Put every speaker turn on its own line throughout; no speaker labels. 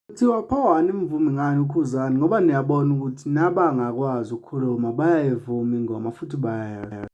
Kuthiwa phawani imvume ngani uKhuzani ngoba niyabona ukuthi nabangakwazi ukukhuluma bayayivuma ingoma futhi bayayazi.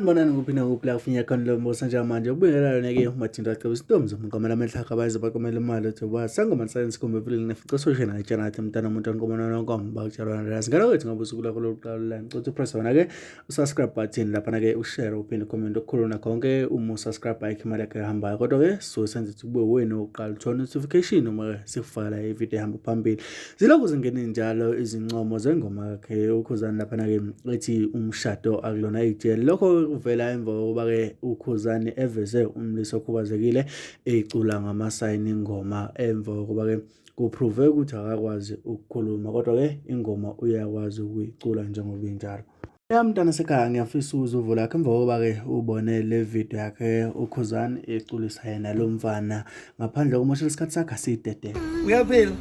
Mbonani kuphi nakuphi la kufinya khona lo mbuso njengamanje ubingelalo neke umathinta acebisa intombi zomngoma lamehla abayize bakomela imali ethi wasangoma science kumbe vile nefico social na channel athi mntana umuntu onkomona nonkomba bakutshalwa nalasi ngalo wethu ngabe usukula kulo kuqala la ngicothe press wona ke subscribe button lapha na ke ushare uphinde comment okukhuluna konke uma subscribe ayikho imali yakhe ehambayo kodwa ke so senze ukuthi kube wena oqala uthola notification uma sikufaka la ivideo ehamba phambili zilokhu zingena njalo izincomo zengoma yakhe uKhuzani lapha na ke ethi umshado akulona ijele lokho uvela emva kokuba ke uKhuzani eveze umlisi okhubazekile ecula ngamasayini ingoma emva kokuba ke kuprove ukuthi akakwazi ukukhuluma kodwa ke ingoma uyakwazi ukuyicula njengoba injalo. Mntana sekhaya ngiyafisa uzuvo lakhe emva kokuba ke ubone le video yakhe uKhuzani eculisa yena lo mfana ngaphandle komosha isikhathi sakhe asidede.
Uyaphila?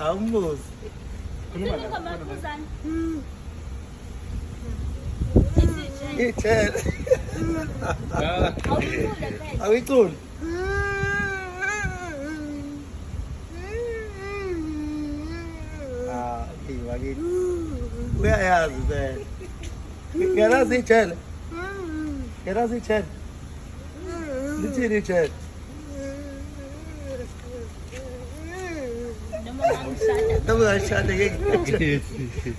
Awumbuzi. Ithele. Awuyiculi. Wakithi. Uyayazi vele. Ngiyalazi ithele. Ngiyalazi ithele. Lithini ithele? Noma ngishada. Noma ngishada ke.